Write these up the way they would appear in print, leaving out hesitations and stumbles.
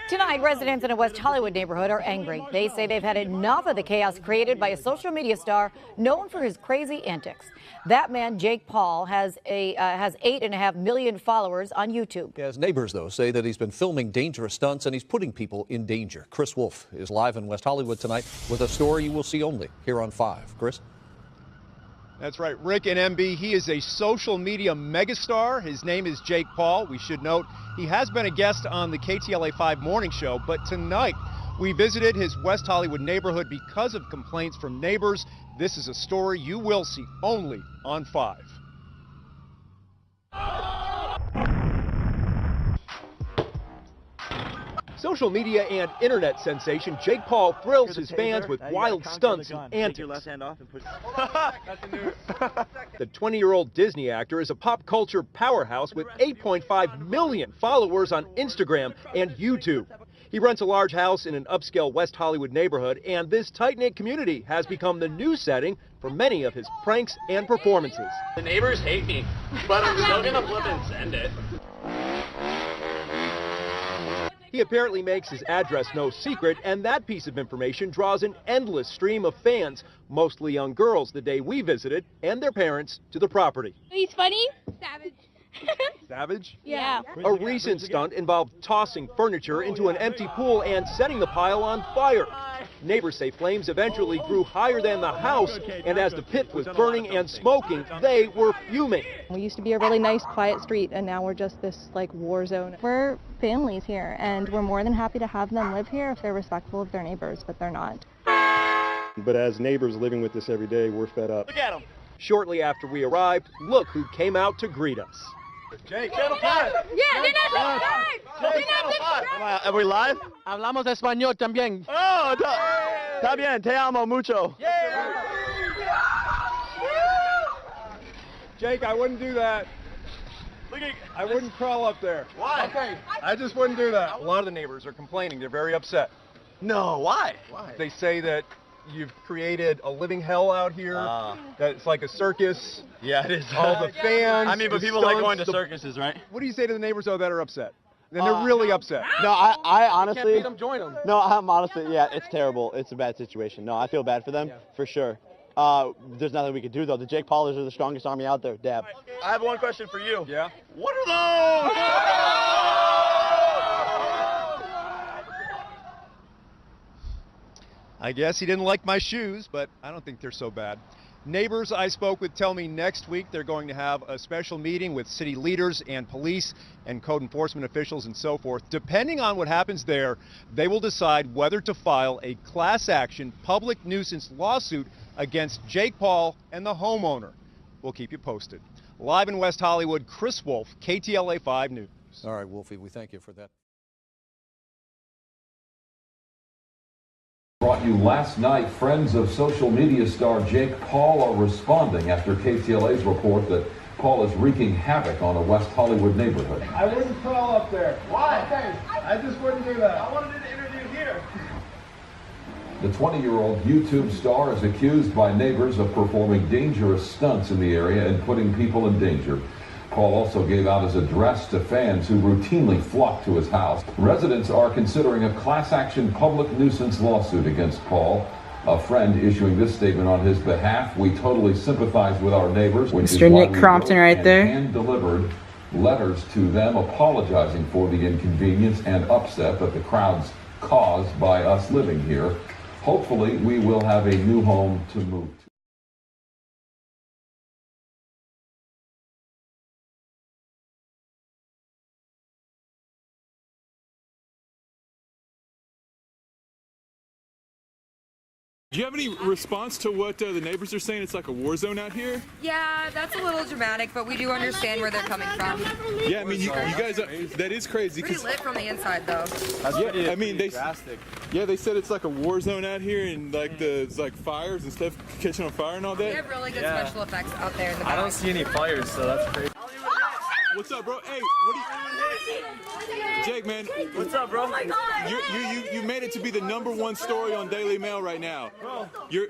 Tonight, residents in a West Hollywood neighborhood are angry. They say they've had enough of the chaos created by a social media star known for his crazy antics. That man, Jake Paul, has 8.5 million followers on YouTube. His neighbors, though, say that he's been filming dangerous stunts and he's putting people in danger. Chris Wolf is live in West Hollywood tonight with a story you will see only here on 5. Chris? That's right, Rick and MB. He is a social media megastar. His name is Jake Paul. We should note he has been a guest on the KTLA 5 morning show, but tonight we visited his West Hollywood neighborhood because of complaints from neighbors. This is a story you will see only on 5. Social media and internet sensation Jake Paul thrills his fans with wild stunts and antics. The 20-year-old Disney actor is a pop culture powerhouse with 8.5 million followers on Instagram and YouTube. He rents a large house in an upscale West Hollywood neighborhood, and this tight-knit community has become the new setting for many of his pranks and performances. The neighbors hate me, but I'm still gonna flip and send it. He apparently makes his address no secret, and that piece of information draws an endless stream of fans, mostly young girls, the day we visited, and their parents to the property. He's funny. Savage. Savage? Yeah. A recent stunt involved tossing furniture into an empty pool and setting the pile on fire. Neighbors say flames eventually grew higher than the house, and as the pit was burning and smoking, they were fuming. We used to be a really nice, quiet street, and now we're just this, war zone. We're families here, and we're more than happy to have them live here if they're respectful of their neighbors, but they're not. But as neighbors living with this every day, we're fed up. Look at him. Shortly after we arrived, look who came out to greet us. Jake, Channel 5. Yeah, they're not subscribed. Are we live? Hablamos español también. Oh, está bien, te amo mucho. Jake, I wouldn't do that. I wouldn't crawl up there. Why? Okay. I just wouldn't do that. A lot of the neighbors are complaining. They're very upset. No, why? They say that you've created a living hell out here. That it's like a circus. Yeah, it is. All the fans. I mean, but the people like stunts, going to circuses, right? What do you say to the neighbors, though, that are upset? And they're really upset. No, I honestly. Can't beat them, join them. No, I'm honestly, yeah, it's terrible. It's a bad situation. No, I feel bad for them, for sure. There's nothing we can do, though. The Jake Paulers are the strongest army out there, Dab. I have one question for you. Yeah? What are those? I guess he didn't like my shoes, but I don't think they're so bad. Neighbors I spoke with tell me next week they're going to have a special meeting with city leaders and police and code enforcement officials and so forth. Depending on what happens there, they will decide whether to file a class action public nuisance lawsuit against Jake Paul and the homeowner. We'll keep you posted. Live in West Hollywood, Chris Wolf, KTLA 5 News. All right, Wolfie, we thank you for that. Brought you last night. Friends of social media star Jake Paul are responding after KTLA's report that Paul is wreaking havoc on a West Hollywood neighborhood. I wouldn't crawl up there. Why? I just wouldn't do that. I wanted to interview here. The 20-year-old YouTube star is accused by neighbors of performing dangerous stunts in the area and putting people in danger. Paul also gave out his address to fans who routinely flock to his house. Residents are considering a class action public nuisance lawsuit against Paul. A friend issuing this statement on his behalf: "We totally sympathize with our neighbors." Mr. Nick Crompton right there. And delivered letters to them apologizing for the inconvenience and upset that the crowds caused by us living here. Hopefully, we will have a new home to move to. Do you have any response to what the neighbors are saying? It's like a war zone out here? Yeah, that's a little dramatic, but we do understand where they're coming from. Yeah, I mean, you guys, that is crazy. Pretty lit from the inside, though. Yeah, I mean, they said it's like a war zone out here, and there's like fires and stuff catching on fire and all that. We have really good special effects out there in the back. I don't see any fires, so that's crazy. What's up, bro? Hey, what are you? Jake, man. What's up, bro? Oh my God. You made it to be the #1 story on Daily Mail right now. You're.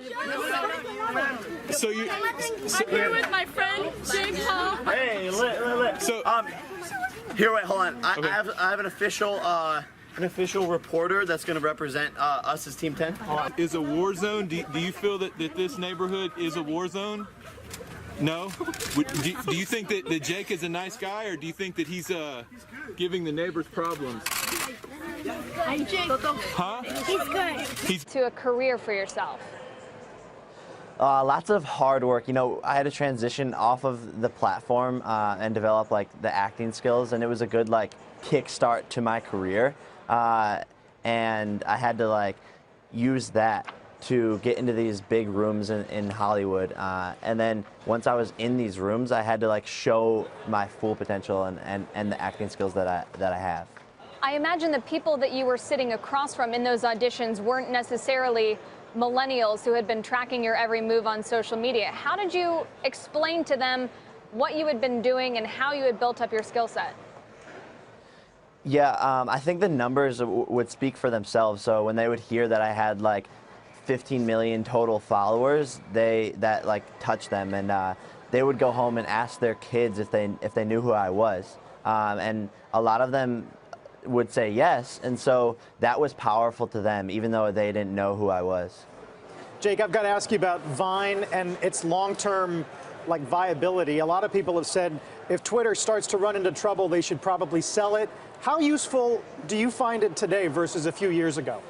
So you. I'm here with my friend Jake Paul. Hey, lit. So. Here, wait, hold on. I have an official an official reporter that's going to represent us as Team 10. Is a war zone? Do you feel that this neighborhood is a war zone? No? Do you think that Jake is a nice guy, or do you think that he's giving the neighbors problems? Huh? He's good. To a career for yourself. Lots of hard work. You know, I had to transition off of the platform and develop like the acting skills, and it was a good like kickstart to my career. And I had to like use that to get into these big rooms in Hollywood. And then once I was in these rooms, I had to like show my full potential and the acting skills that I have. I imagine the people that you were sitting across from in those auditions weren't necessarily millennials who had been tracking your every move on social media. How did you explain to them what you had been doing and how you had built up your skill set? Yeah, I think the numbers would speak for themselves. So when they would hear that I had like 15 million total followers, that like touched them, and they would go home and ask their kids if they knew who I was, and a lot of them would say yes, and so that was powerful to them, even though they didn't know who I was. Jake, I've got to ask you about Vine and its long-term like viability. A lot of people have said if Twitter starts to run into trouble, they should probably sell it. How useful do you find it today versus a few years ago?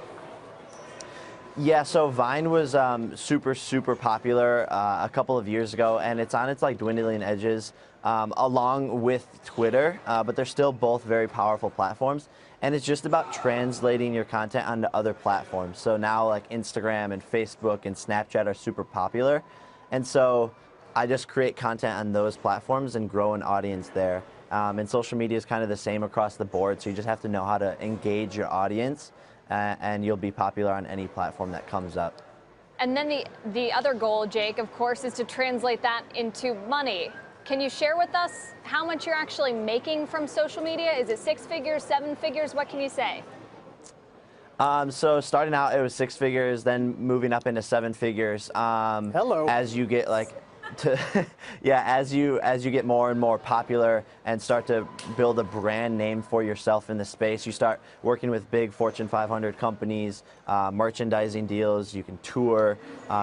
Yeah, so Vine was super popular a couple of years ago, and it's on its like dwindling edges along with Twitter, but they're still both very powerful platforms, and it's just about translating your content onto other platforms. So now like Instagram and Facebook and Snapchat are super popular, and so I just create content on those platforms and grow an audience there. And social media is kind of the same across the board, so you just have to know how to engage your audience, and you'll be popular on any platform that comes up. And then the other goal, Jake, of course, is to translate that into money. Can you share with us how much you're actually making from social media? Is it 6 figures, 7 figures? What can you say? So starting out, it was 6 figures, then moving up into 7 figures. Hello. As you get like yeah, as you get more and more popular and start to build a brand name for yourself in the space, you start working with big Fortune 500 companies, merchandising deals, you can tour.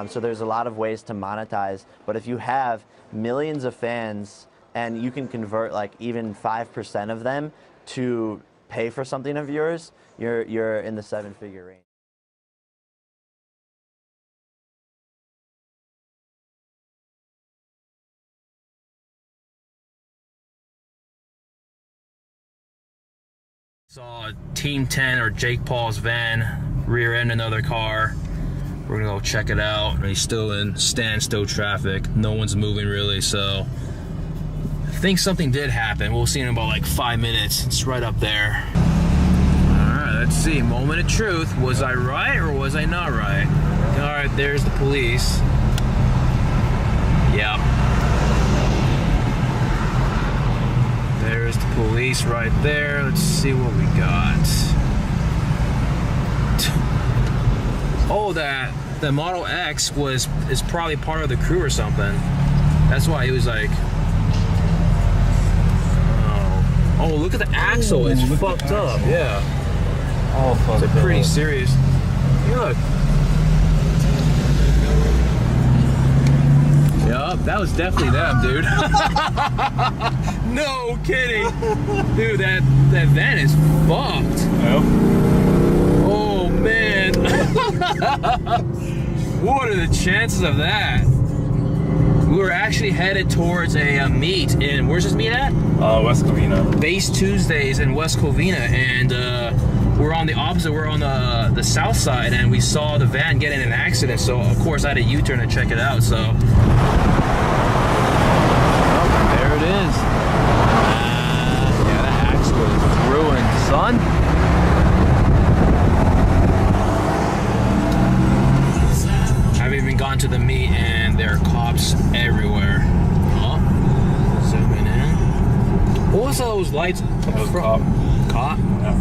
So there's a lot of ways to monetize. But if you have millions of fans and you can convert like even 5% of them to pay for something of yours, you're in the 7-figure range. Saw Team 10 or Jake Paul's van rear end another car. We're gonna go check it out. He's still in standstill traffic. No one's moving really, so I think something did happen. We'll see in about like 5 minutes. It's right up there. All right, let's see. Moment of truth. Was I right or was I not right? All right, there's the police. Yep. There's the police right there. Let's see what we got. Oh, the Model X is probably part of the crew or something. That's why he was like, oh, look at the axle. It's fucked up. Yeah. Oh, fuck. It's pretty serious. Look. Yup, that was definitely them, dude. No kidding. Dude, that van is fucked. Yep. Oh, man. What are the chances of that? We were actually headed towards a meet in, where's this meet at? West Covina. Base Tuesdays in West Covina, and we're on the opposite, we're on the south side, and we saw the van get in an accident, so of course I had a U-turn to check it out, so. Oh, there it is. Yeah, that axle is ruined, son. I haven't even gone to the meet, and there are cops everywhere. Huh? Zooming in. What was those lights up front? Cop? Yeah.